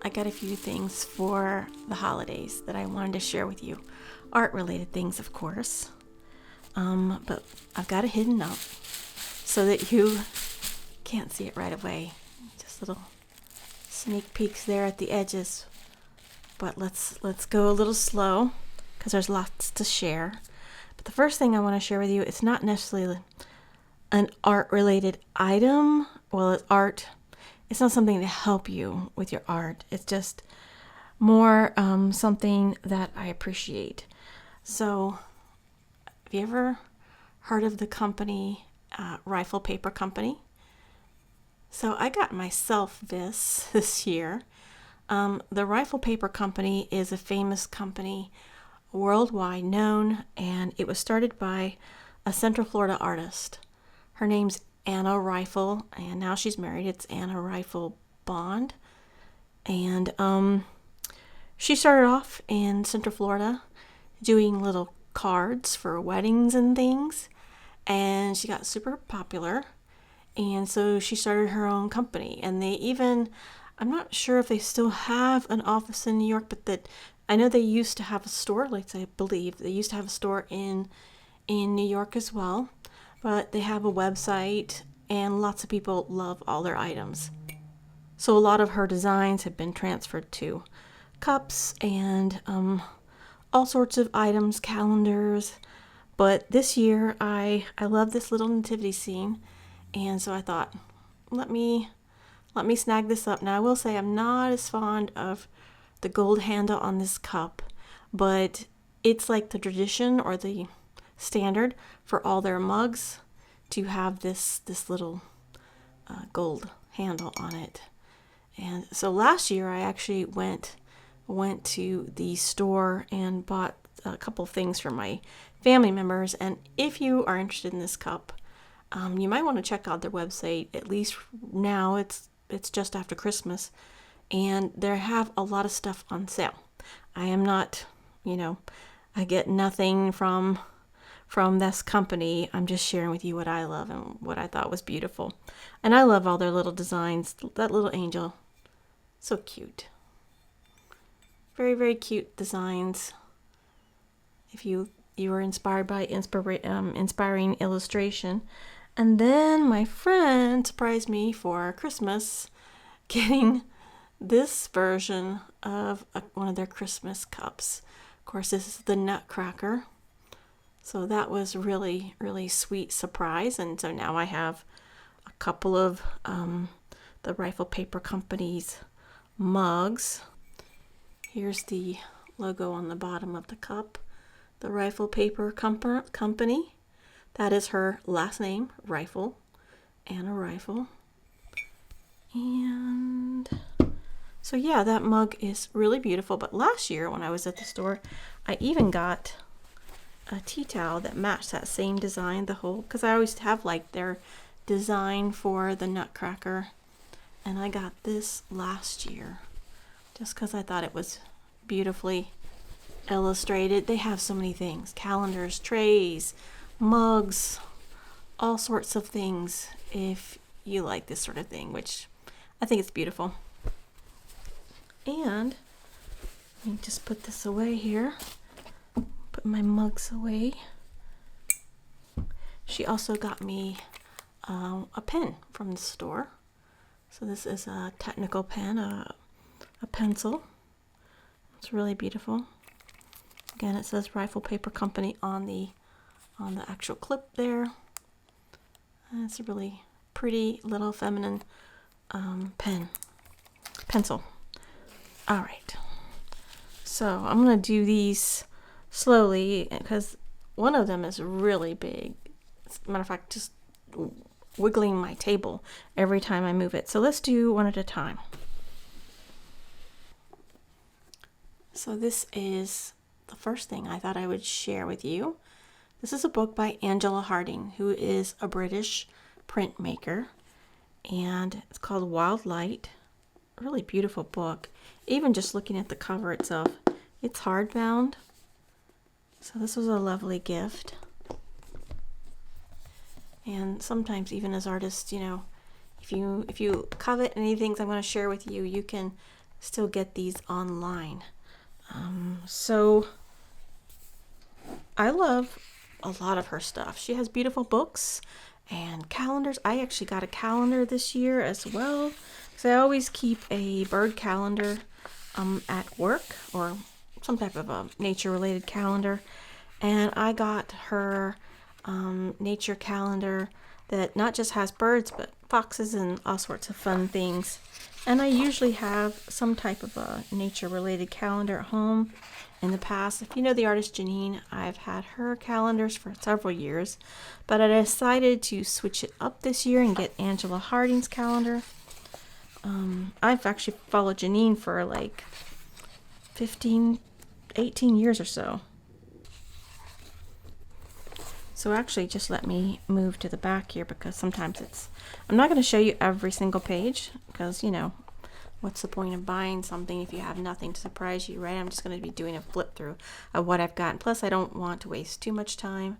I got a few things for the holidays that I wanted to share with you. Art related things, of course. But I've got it hidden up so that you can't see it right away. Just little sneak peeks there at the edges. But let's go a little slow because there's lots to share. But the first thing I want to share with you, it's not necessarily an art related item. Well, it's art. It's not something to help you with your art. It's just more something that I appreciate. So, have you ever heard of the company Rifle Paper Company? So I got myself this year. The Rifle Paper Company is a famous company, worldwide known, and it was started by a Central Florida artist. Her name's Anna Rifle, and now she's married. It's Anna Rifle Bond. And she started off in Central Florida doing little cards for weddings and things, and she got super popular, and so she started her own company. And they even, I'm not sure if they still have an office in New York, but that I know they used to have a store, like I believe they used to have a store in New York as well. But they have a website, and lots of people love all their items. So a lot of her designs have been transferred to cups and all sorts of items, calendars. But this year, I love this little nativity scene, and so I thought, let me snag this up. Now I will say I'm not as fond of the gold handle on this cup, but it's like the tradition or the standard for all their mugs to have this little gold handle on it. And so last year I actually went to the store and bought a couple things for my family members. And if you are interested in this cup, you might want to check out their website. At least now it's just after Christmas, and they have a lot of stuff on sale. I am not, I get nothing from this company. I'm just sharing with you what I love and what I thought was beautiful. And I love all their little designs. That little angel, so cute. Very, very cute designs. If you were inspired by inspiring illustration. And then my friend surprised me for Christmas getting this version of one of their Christmas cups. Of course, this is the Nutcracker. So that was really, really sweet surprise. And so now I have a couple of the Rifle Paper Company's mugs. Here's the logo on the bottom of the cup. The Rifle Paper Company. That is her last name, Rifle. Anna Rifle. And so yeah, that mug is really beautiful. But last year when I was at the store, I even got a tea towel that matched that same design, because I always have like their design for the Nutcracker, and I got this last year just because I thought it was beautifully illustrated. They have so many things: calendars, trays, mugs, all sorts of things if you like this sort of thing, which I think it's beautiful. And let me just put this away here. Put my mugs away. She also got me a pen from the store. So this is a technical pen, a pencil. It's really beautiful. Again, it says Rifle Paper Company on the actual clip there. And it's a really pretty little feminine pencil. All right. So I'm gonna do these slowly because one of them is really big. As a matter of fact, just wiggling my table every time I move it. So let's do one at a time. So this is the first thing I thought I would share with you. This is a book by Angela Harding, who is a British printmaker, and it's called Wild Light. A really beautiful book. Even just looking at the cover itself, it's hardbound. So this was a lovely gift. And sometimes even as artists, if you covet any things I'm going to share with you, you can still get these online. So I love a lot of her stuff. She has beautiful books and calendars. I actually got a calendar this year as well, because I always keep a bird calendar at work, or some type of a nature-related calendar. And I got her nature calendar that not just has birds, but foxes and all sorts of fun things. And I usually have some type of a nature-related calendar at home. In the past, if you know the artist Janine, I've had her calendars for several years, but I decided to switch it up this year and get Angela Harding's calendar. I've actually followed Janine for like 15, 18 years or so. So actually, just let me move to the back here, because sometimes I'm not going to show you every single page, because, you know, what's the point of buying something if you have nothing to surprise you, right? I'm just going to be doing a flip through of what I've got. Plus, I don't want to waste too much time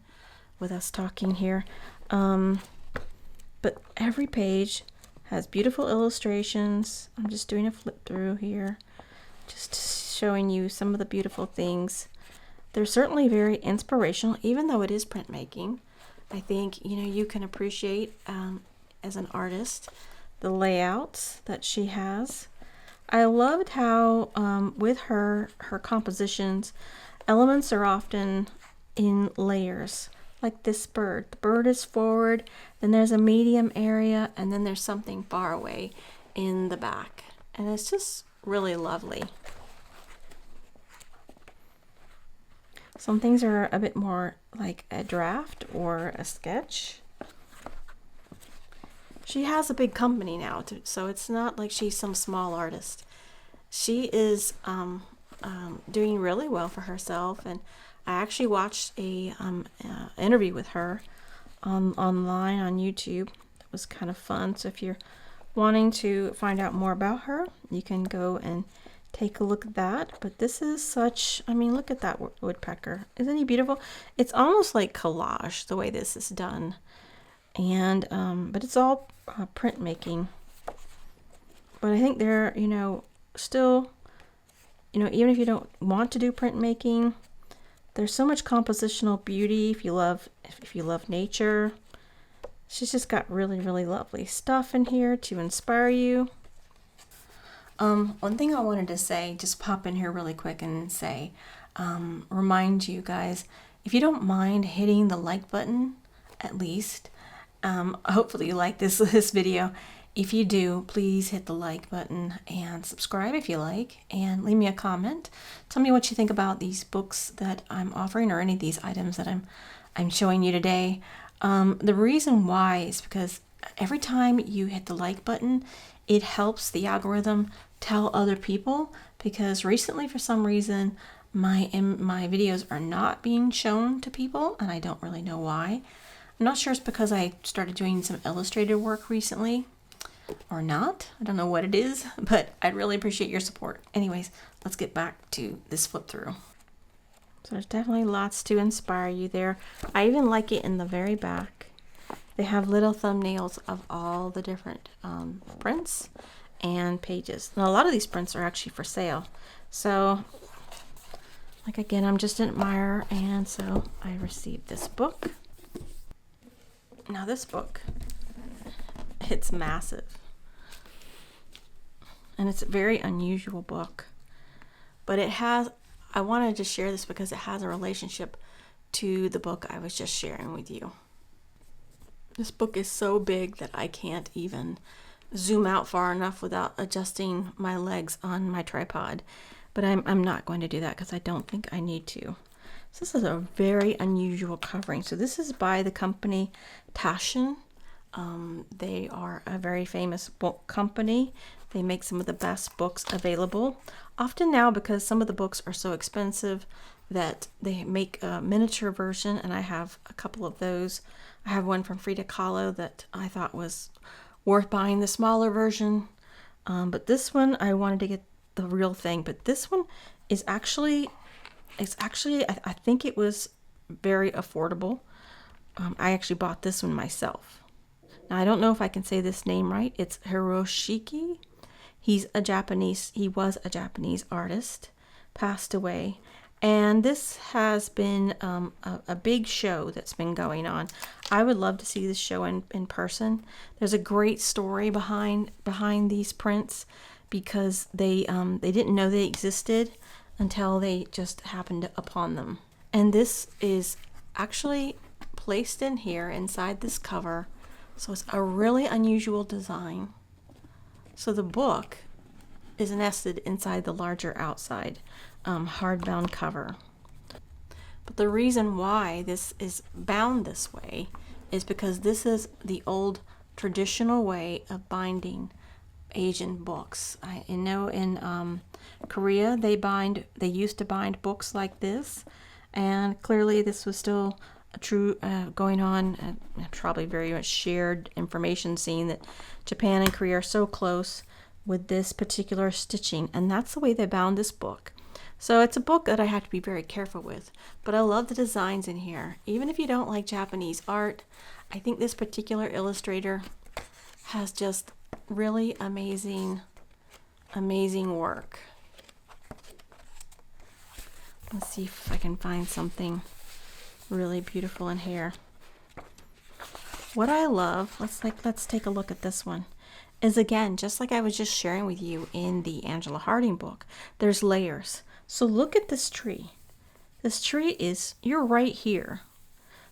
with us talking here. But every page has beautiful illustrations. I'm just doing a flip through here, just showing you some of the beautiful things. They're certainly very inspirational, even though it is printmaking. I think, you know, you can appreciate, as an artist, the layouts that she has. I loved how with her compositions, elements are often in layers, like this bird. The bird is forward, then there's a medium area, and then there's something far away in the back. And it's just really lovely. Some things are a bit more like a draft or a sketch. She has a big company now, so it's not like she's some small artist. She is doing really well for herself, and I actually watched a interview with her online on YouTube. It was kind of fun. So if you're wanting to find out more about her, you can go and take a look at that. But this is such, I mean, look at that woodpecker. Isn't he beautiful? It's almost like collage, the way this is done. And but it's all printmaking. But I think they're, you know, still, you know, even if you don't want to do printmaking, there's so much compositional beauty if you love nature. She's just got really, really lovely stuff in here to inspire you. One thing I wanted to say, just pop in here really quick and say, remind you guys, if you don't mind hitting the like button, at least, hopefully you like this video. If you do, please hit the like button and subscribe if you like, and leave me a comment. Tell me what you think about these books that I'm offering, or any of these items that I'm showing you today. The reason why is because every time you hit the like button, it helps the algorithm tell other people, because recently, for some reason, my videos are not being shown to people, and I don't really know why. I'm not sure it's because I started doing some illustrated work recently or not. I don't know what it is, but I'd really appreciate your support. Anyways, let's get back to this flip through. So there's definitely lots to inspire you there. I even like it in the very back. They have little thumbnails of all the different prints and pages. Now, a lot of these prints are actually for sale. So, like, again, I'm just an admirer, and so I received this book. Now, this book, it's massive. And it's a very unusual book. But it has, I wanted to share this because it has a relationship to the book I was just sharing with you. This book is so big that I can't even zoom out far enough without adjusting my legs on my tripod. But I'm not going to do that because I don't think I need to. So this is a very unusual covering. So this is by the company Taschen. They are a very famous book company. They make some of the best books available. Often now, because some of the books are so expensive, that they make a miniature version, and I have a couple of those. I have one from Frida Kahlo that I thought was worth buying, the smaller version. But this one, I wanted to get the real thing. But this one is actually, I think it was very affordable. I actually bought this one myself. Now, I don't know if I can say this name right. It's hiroshige. He was a Japanese artist, passed away. And this has been a big show that's been going on. I would love to see this show in person. There's a great story behind these prints, because they didn't know they existed until they just happened upon them. And this is actually placed in here inside this cover. So it's a really unusual design. So the book is nested inside the larger outside hardbound cover. But the reason why this is bound this way is because this is the old traditional way of binding Asian books. I know in Korea they used to bind books like this, and clearly this was still a true going on. Probably very much shared information, seeing that Japan and Korea are so close with this particular stitching, and that's the way they bound this book. So it's a book that I have to be very careful with, but I love the designs in here. Even if you don't like Japanese art, I think this particular illustrator has just really amazing work. Let's see if I can find something really beautiful in here. What I love, let's take a look at this one, is again, just like I was just sharing with you in the Angela Harding book, there's layers. So look at this tree. This tree you're right here.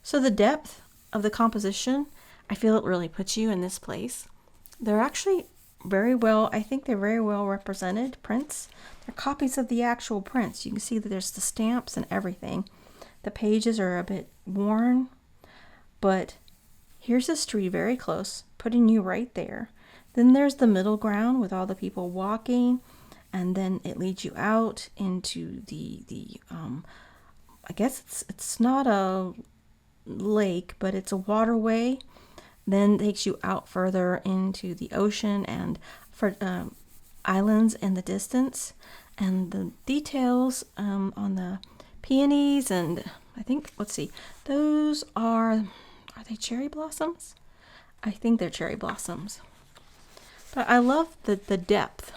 So the depth of the composition, I feel it really puts you in this place. They're actually I think they're very well represented prints. They're copies of the actual prints. You can see that there's the stamps and everything. The pages are a bit worn, but here's this tree very close, putting you right there. Then there's the middle ground with all the people walking, and then it leads you out into the I guess it's not a lake, but it's a waterway. Then takes you out further into the ocean and for islands in the distance, and the details on the peonies, and I think, let's see, those are they cherry blossoms? I think they're cherry blossoms. But I love the depth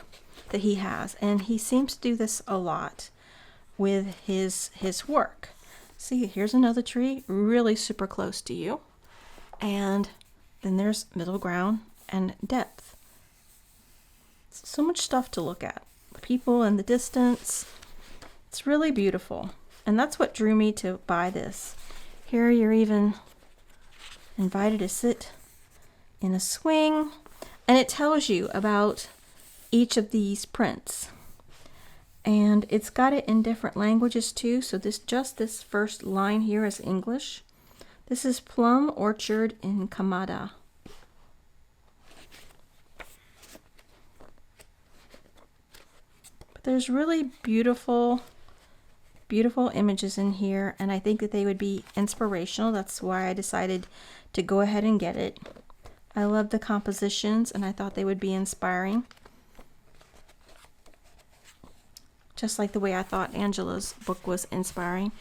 that he has, and he seems to do this a lot with his work. See, here's another tree really super close to you, and then there's middle ground and depth. So much stuff to look at. The people in the distance. It's really beautiful, and that's what drew me to buy this. Here you're even invited to sit in a swing, and it tells you about each of these prints, and it's got it in different languages too. So this first line here is English. This is Plum Orchard in Kamada. But there's really beautiful images in here, and I think that they would be inspirational. That's why I decided to go ahead and get it. I love the compositions, and I thought they would be inspiring. Just like the way I thought Angela's book was inspiring.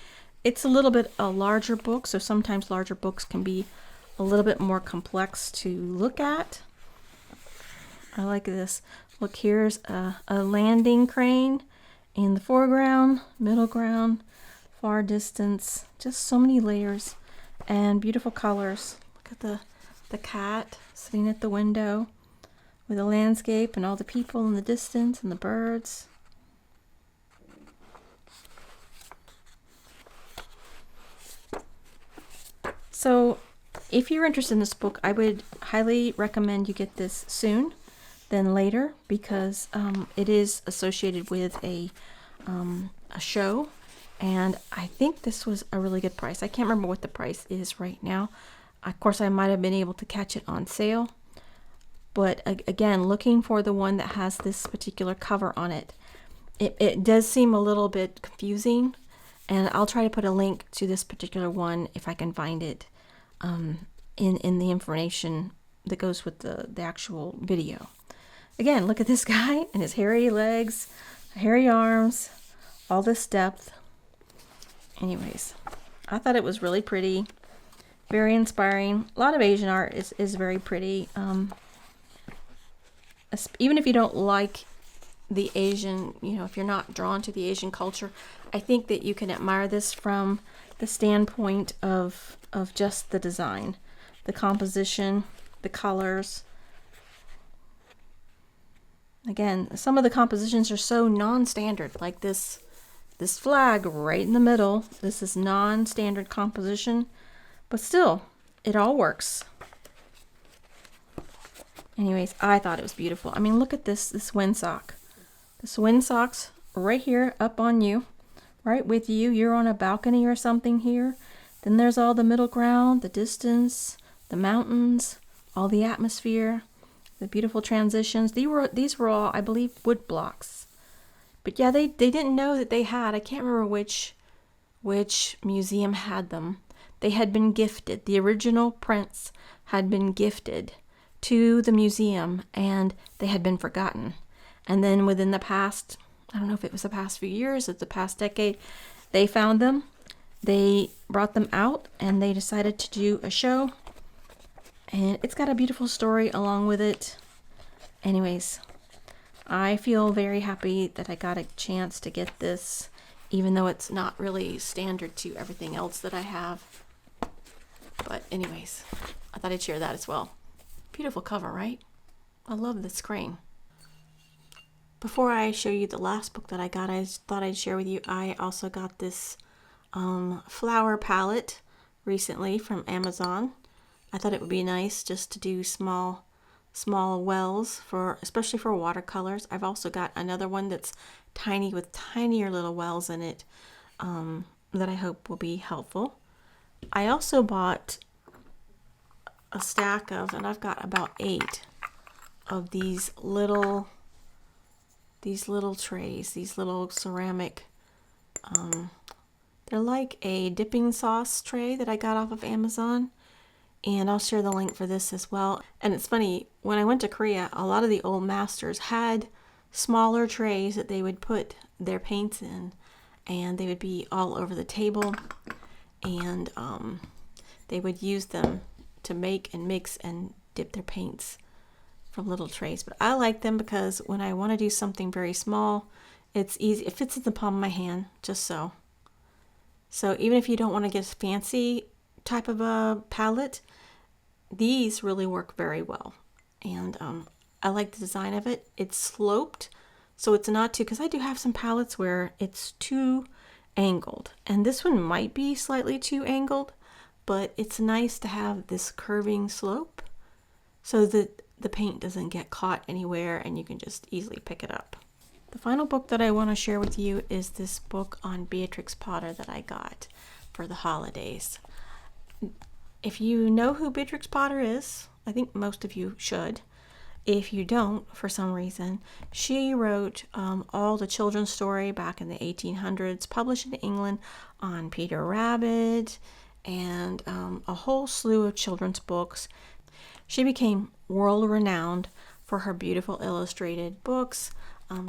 It's a little bit a larger book, so sometimes larger books can be a little bit more complex to look at. I like this. Look, here's a landing crane in the foreground, middle ground, far distance. Just so many layers and beautiful colors. Look at the cat sitting at the window with the landscape and all the people in the distance and the birds. So if you're interested in this book, I would highly recommend you get this soon than later, because it is associated with a show, and I think this was a really good price. I can't remember what the price is right now. Of course, I might have been able to catch it on sale, but again, looking for the one that has this particular cover on it, it does seem a little bit confusing, and I'll try to put a link to this particular one if I can find it in the information that goes with the actual video. Again, look at this guy and his hairy legs, hairy arms, all this depth. Anyways, I thought it was really pretty, very inspiring. A lot of Asian art is very pretty. even if you don't like the Asian, if you're not drawn to the Asian culture, I think that you can admire this from the standpoint of just the design, the composition, the colors. Again, some of the compositions are so non-standard, like this flag right in the middle. This is non-standard composition, but still, it all works. Anyways, I thought it was beautiful. I mean, look at this windsock. This windsock's right here up on you, right with you. You're on a balcony or something here. Then there's all the middle ground, the distance, the mountains, all the atmosphere, the beautiful transitions. These were all, I believe, wood blocks. But yeah, they didn't know that they had, I can't remember which museum had them. They had been gifted. The original prints had been gifted to the museum, and they had been forgotten. And then within the past, I don't know if it was the past few years or the past decade, they found them. They brought them out, and they decided to do a show. And it's got a beautiful story along with it. Anyways, I feel very happy that I got a chance to get this, even though it's not really standard to everything else that I have. But anyways, I thought I'd share that as well. Beautiful cover, right? I love this screen. Before I show you the last book that I got, I thought I'd share with you, I also got this flower palette recently from Amazon. I thought it would be nice just to do small wells, especially for watercolors. I've also got another one that's tiny with tinier little wells in it that I hope will be helpful. I also bought a stack of, and I've got about 8 of these little trays, these little ceramic, they're like a dipping sauce tray that I got off of Amazon, and I'll share the link for this as well. And it's funny, when I went to Korea, a lot of the old masters had smaller trays that they would put their paints in, and they would be all over the table, and they would use them to make and mix and dip their paints from little trays. But I like them because when I want to do something very small, it's easy. It fits in the palm of my hand, just so. So even if you don't want to get a fancy type of a palette, these really work very well. And I like the design of it. It's sloped, so it's not too, because I do have some palettes where it's too angled. And this one might be slightly too angled, but it's nice to have this curving slope so that the paint doesn't get caught anywhere and you can just easily pick it up. The final book that I want to share with you is this book on Beatrix Potter that I got for the holidays. If you know who Beatrix Potter is, I think most of you should. If you don't, for some reason, she wrote all the children's story back in the 1800s, published in England on Peter Rabbit, and a whole slew of children's books. She became world-renowned for her beautiful illustrated books,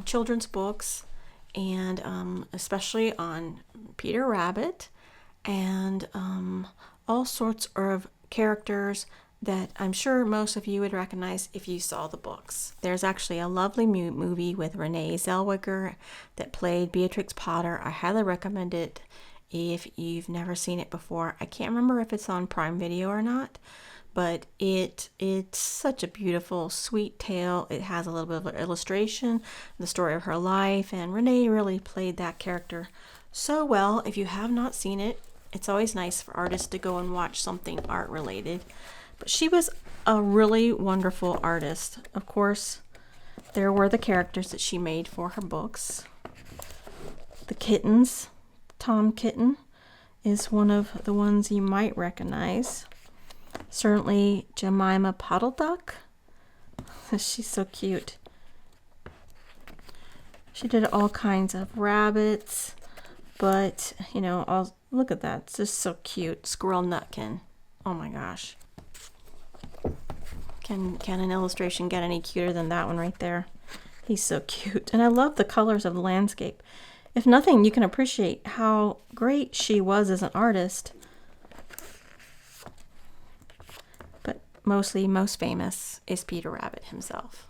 children's books, and especially on Peter Rabbit, and all sorts of characters that I'm sure most of you would recognize if you saw the books. There's actually a lovely movie with Renee Zellweger that played Beatrix Potter. I highly recommend it if you've never seen it before. I can't remember if it's on Prime Video or not, but it's such a beautiful, sweet tale. It has a little bit of an illustration, the story of her life, and Renee really played that character so well. If you have not seen it, it's always nice for artists to go and watch something art related. But she was a really wonderful artist. Of course, there were the characters that she made for her books. The kittens. Tom Kitten is one of the ones you might recognize. Certainly Jemima Puddle Duck. She's so cute. She did all kinds of rabbits, but look at that. It's just so cute. Squirrel Nutkin. Oh my gosh. Can an illustration get any cuter than that one right there? He's so cute. And I love the colors of the landscape. If nothing, you can appreciate how great she was as an artist. But most famous is Peter Rabbit himself.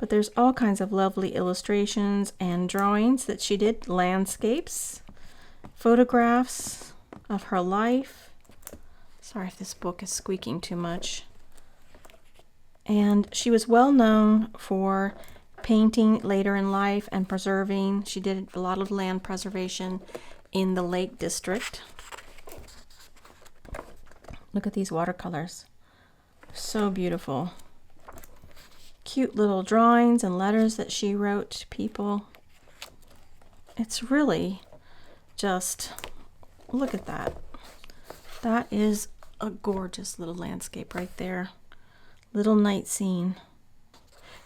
But there's all kinds of lovely illustrations and drawings that she did, landscapes, photographs of her life. Sorry if this book is squeaking too much. And she was well known for painting later in life and preserving. She did a lot of land preservation in the Lake District. Look at these watercolors. So beautiful. Cute little drawings and letters that she wrote to people. It's really just, look at that. That is a gorgeous little landscape right there. Little night scene.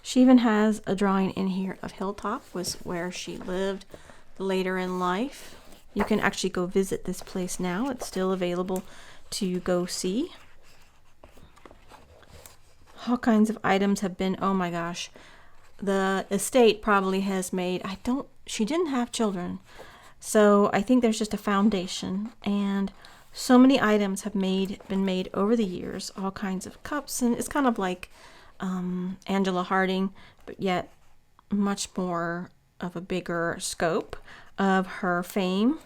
She even has a drawing in here of Hilltop, was where she lived later in life. You can actually go visit this place now. It's still available to go see. All kinds of items have been, oh my gosh. The estate probably has made, she didn't have children. So I think there's just a foundation, and so many items have been made over the years, all kinds of cups, and it's kind of like Angela Harding, but yet much more of a bigger scope of her fame.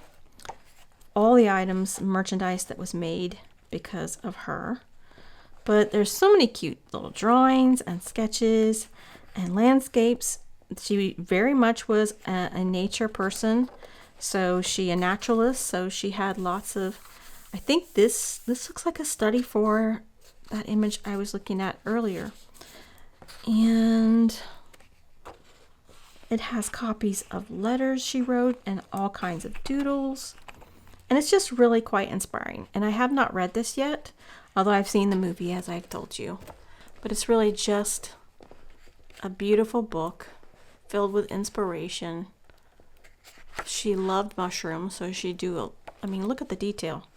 All the items, merchandise that was made because of her. But there's so many cute little drawings and sketches and landscapes. She very much was a nature person. So a naturalist. So she had lots of, I think this looks like a study for that image I was looking at earlier. And it has copies of letters she wrote and all kinds of doodles. And it's just really quite inspiring. And I have not read this yet, although I've seen the movie, as I've told you. But it's really just a beautiful book filled with inspiration. She loved mushrooms, so look at the detail.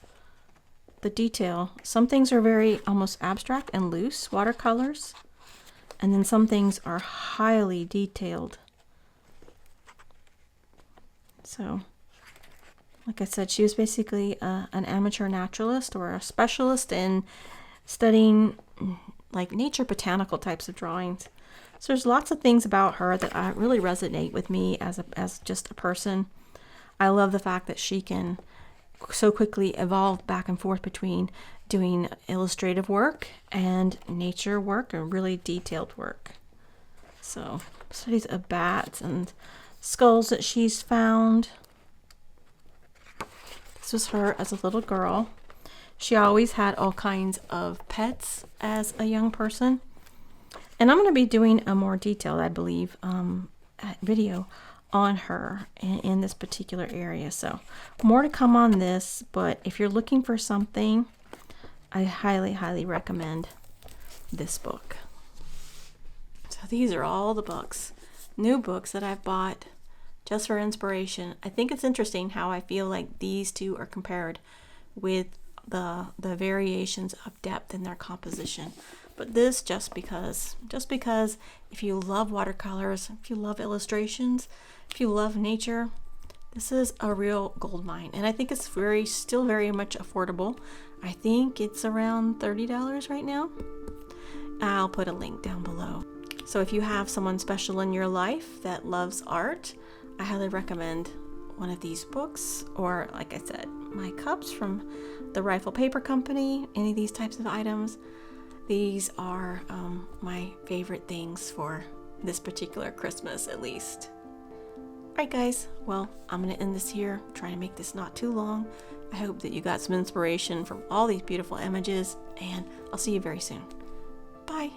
The detail. Some things are very almost abstract and loose, watercolors. And then some things are highly detailed. So, like I said, she was basically an amateur naturalist or a specialist in studying like nature botanical types of drawings. So there's lots of things about her that really resonate with me as just a person. I love the fact that she can so quickly evolve back and forth between doing illustrative work and nature work and really detailed work. So studies of bats and skulls that she's found. This was her as a little girl. She always had all kinds of pets as a young person. And I'm going to be doing a more detailed, I believe, video on her in this particular area. So more to come on this, but if you're looking for something, I highly, highly recommend this book. So these are all the books, new books that I've bought just for inspiration. I think it's interesting how I feel like these two are compared with the variations of depth in their composition. But this just because if you love watercolors, if you love illustrations, if you love nature, this is a real gold mine. And I think it's still very much affordable. I think it's around $30 right now. I'll put a link down below. So if you have someone special in your life that loves art, I highly recommend one of these books, or like I said, my cups from the Rifle Paper Company, any of these types of items. These are my favorite things for this particular Christmas, at least. Alright guys, well, I'm going to end this here, trying to make this not too long. I hope that you got some inspiration from all these beautiful images, and I'll see you very soon. Bye!